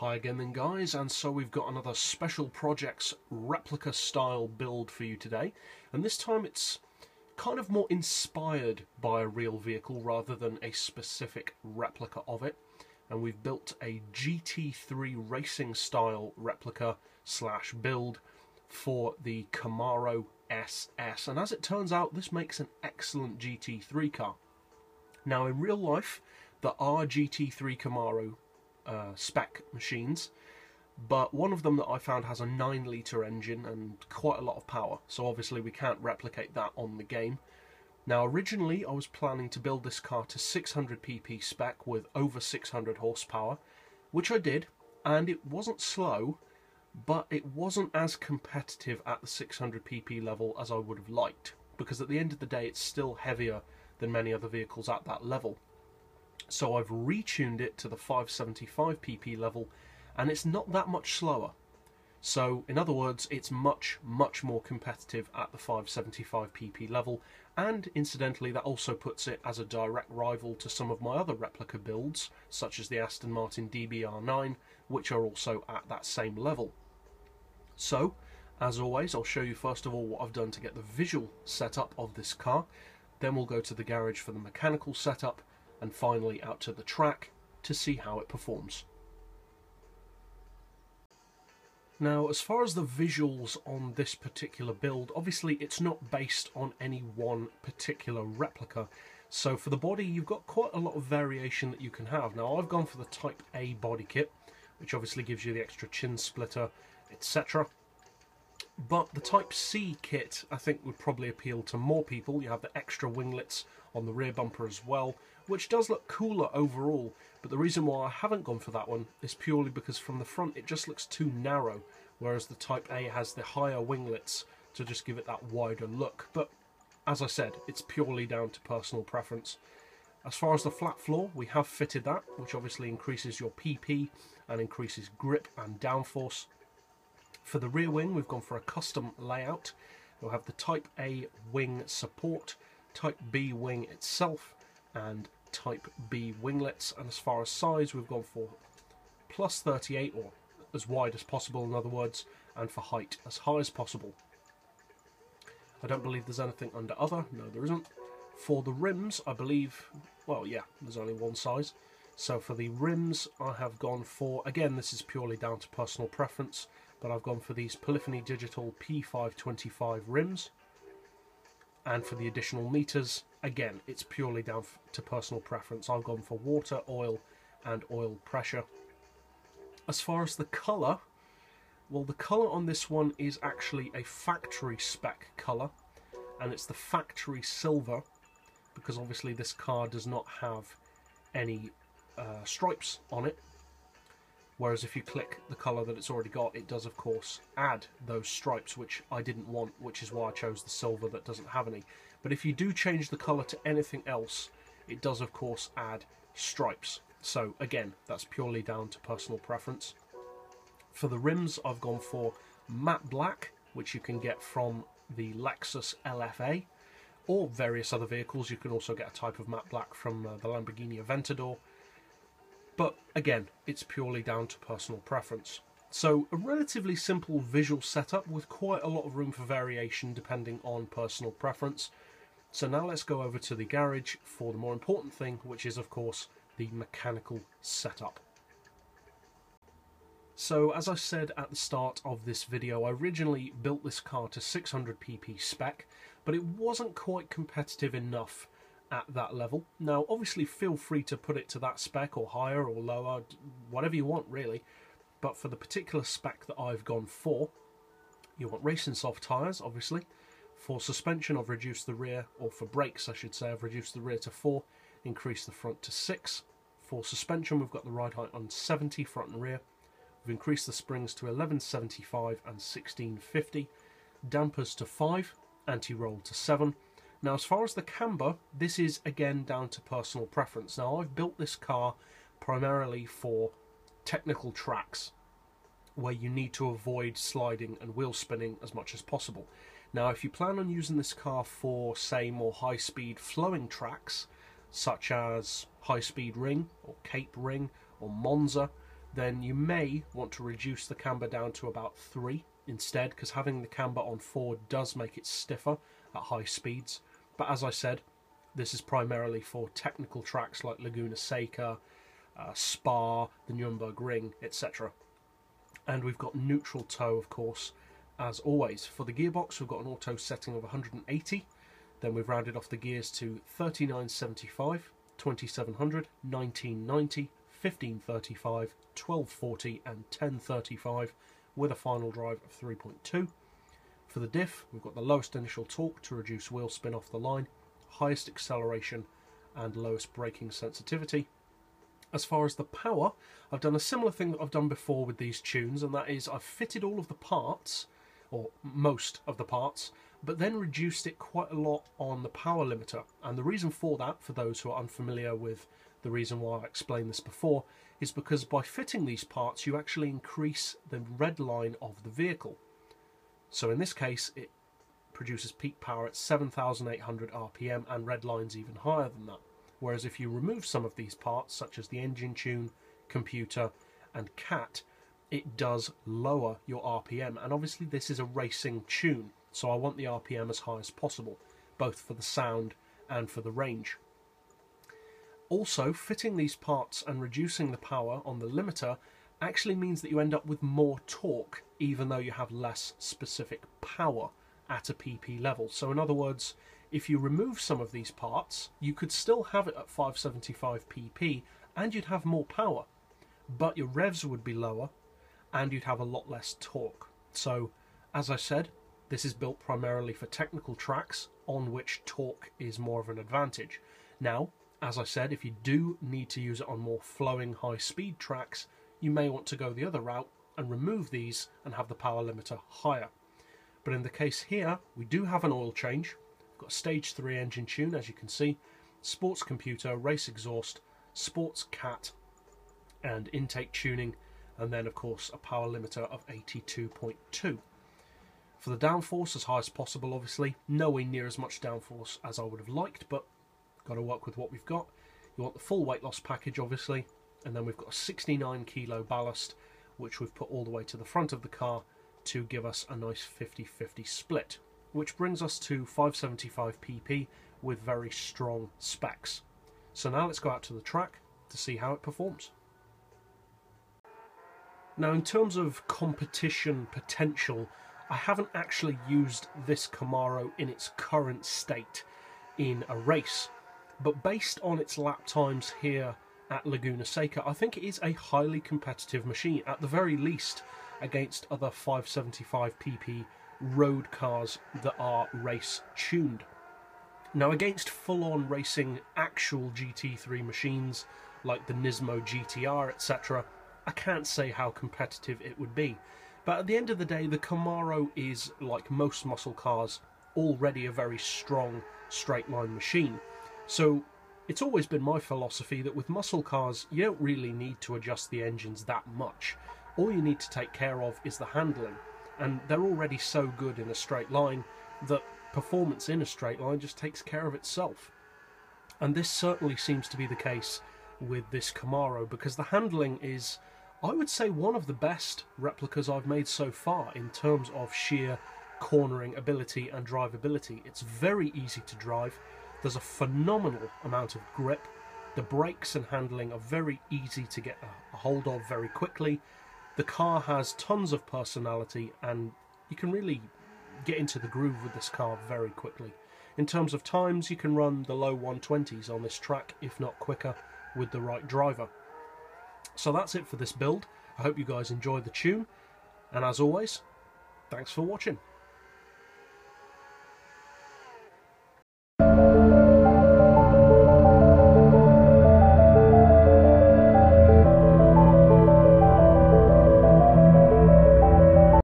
Hi again then guys, and so we've got another Special Projects replica style build for you today, and this time it's kind of more inspired by a real vehicle rather than a specific replica of it. And we've built a GT3 racing style replica slash build for the Camaro SS, and as it turns out this makes an excellent GT3 car. Now in real life there are GT3 Camaro spec machines, but one of them that I found has a 9-litre engine and quite a lot of power, so obviously we can't replicate that on the game. Now originally I was planning to build this car to 600 pp spec with over 600 horsepower, which I did, and it wasn't slow, but it wasn't as competitive at the 600 pp level as I would have liked, because at the end of the day it's still heavier than many other vehicles at that level. So I've retuned it to the 575 pp level, and it's not that much slower. So in other words, it's much more competitive at the 575 pp level, and incidentally that also puts it as a direct rival to some of my other replica builds, such as the Aston Martin DBR9, which are also at that same level. So as always, I'll show you first of all what I've done to get the visual setup of this car, then we'll go to the garage for the mechanical setup, and finally out to the track to see how it performs. Now, as far as the visuals on this particular build, obviously it's not based on any one particular replica, so for the body you've got quite a lot of variation that you can have. Now I've gone for the Type A body kit, which obviously gives you the extra chin splitter, etc. But the Type C kit I think would probably appeal to more people. You have the extra winglets on the rear bumper as well, which does look cooler overall, but the reason why I haven't gone for that one is purely because from the front it just looks too narrow, whereas the Type A has the higher winglets to just give it that wider look. But as I said, it's purely down to personal preference. As far as the flat floor, we have fitted that, which obviously increases your PP and increases grip and downforce. For the rear wing, we've gone for a custom layout. We'll have the Type A wing support, Type B wing itself, and Type B winglets. And as far as size, we've gone for plus 38, or as wide as possible in other words, and for height as high as possible. I don't believe there's anything under other. No, there isn't. For the rims, I believe, well, yeah, there's only one size. So for the rims, I have gone for, again, this is purely down to personal preference, but I've gone for these Polyphony Digital P525 rims. And for the additional meters, again, it's purely down to personal preference. I've gone for water, oil, and oil pressure. As far as the colour, well, the colour on this one is actually a factory spec colour, and it's the factory silver, because obviously this car does not have any stripes on it. Whereas if you click the colour that it's already got, it does of course add those stripes, which I didn't want, which is why I chose the silver that doesn't have any. But if you do change the colour to anything else, it does of course add stripes. So again, that's purely down to personal preference. For the rims, I've gone for matte black, which you can get from the Lexus LFA, or various other vehicles. You can also get a type of matte black from the Lamborghini Aventador. But again, it's purely down to personal preference. So a relatively simple visual setup with quite a lot of room for variation depending on personal preference. So now let's go over to the garage for the more important thing, which is of course the mechanical setup. So as I said at the start of this video, I originally built this car to 600 pp spec, but it wasn't quite competitive enough at that level. Now obviously feel free to put it to that spec or higher or lower, whatever you want really, but for the particular spec that I've gone for, you want racing soft tyres obviously. For suspension I've reduced the rear, or for brakes I should say, I've reduced the rear to 4, increased the front to 6. For suspension we've got the ride height on 70 front and rear. We've increased the springs to 1175 and 1650, dampers to 5, anti-roll to 7. Now as far as the camber, this is again down to personal preference. Now I've built this car primarily for technical tracks where you need to avoid sliding and wheel spinning as much as possible. Now if you plan on using this car for say more high speed flowing tracks such as High Speed Ring or Cape Ring or Monza, then you may want to reduce the camber down to about 3 instead, because having the camber on 4 does make it stiffer at high speeds. But as I said, this is primarily for technical tracks like Laguna Seca, Spa, the Nürburgring Ring, etc. And we've got neutral toe, of course, as always. For the gearbox, we've got an auto setting of 180. Then we've rounded off the gears to 3975, 2700, 1990, 1535, 1240 and 1035 with a final drive of 3.2. For the diff, we've got the lowest initial torque to reduce wheel spin off the line, highest acceleration and lowest braking sensitivity. As far as the power, I've done a similar thing that I've done before with these tunes, and that is I've fitted all of the parts, or most of the parts, but then reduced it quite a lot on the power limiter. And the reason for that, for those who are unfamiliar with the reason why I explained this before, is because by fitting these parts you actually increase the red line of the vehicle. So in this case it produces peak power at 7,800 RPM and red lines even higher than that. Whereas if you remove some of these parts, such as the engine tune, computer and CAT, it does lower your RPM. And obviously this is a racing tune, so I want the RPM as high as possible, both for the sound and for the range. Also, fitting these parts and reducing the power on the limiter actually means that you end up with more torque, even though you have less specific power at a PP level. So in other words, if you remove some of these parts, you could still have it at 575 PP and you'd have more power, but your revs would be lower and you'd have a lot less torque. So, as I said, this is built primarily for technical tracks on which torque is more of an advantage. Now, as I said, if you do need to use it on more flowing high-speed tracks, you may want to go the other route and remove these and have the power limiter higher. But in the case here, we do have an oil change. We've got a stage 3 engine tune, as you can see, sports computer, race exhaust, sports CAT, and intake tuning, and then of course a power limiter of 82.2. For the downforce, as high as possible obviously, nowhere near as much downforce as I would have liked, but got to work with what we've got. You want the full weight loss package obviously, and then we've got a 69 kilo ballast which we've put all the way to the front of the car to give us a nice 50-50 split, which brings us to 575 pp with very strong specs. So now let's go out to the track to see how it performs. Now, in terms of competition potential, I haven't actually used this Camaro in its current state in a race, but based on its lap times here at Laguna Seca, I think it is a highly competitive machine, at the very least against other 575 pp road cars that are race tuned. Now, against full-on racing actual GT3 machines like the Nismo GTR, etc., I can't say how competitive it would be. But at the end of the day, the Camaro is, like most muscle cars, already a very strong straight-line machine. So it's always been my philosophy that with muscle cars, you don't really need to adjust the engines that much. All you need to take care of is the handling. And they're already so good in a straight line that performance in a straight line just takes care of itself. And this certainly seems to be the case with this Camaro, because the handling is, I would say, one of the best replicas I've made so far in terms of sheer cornering ability and drivability. It's very easy to drive. There's a phenomenal amount of grip. The brakes and handling are very easy to get a hold of very quickly. The car has tons of personality and you can really get into the groove with this car very quickly. In terms of times, you can run the low 120s on this track, if not quicker, with the right driver. So that's it for this build. I hope you guys enjoyed the tune, and as always, thanks for watching.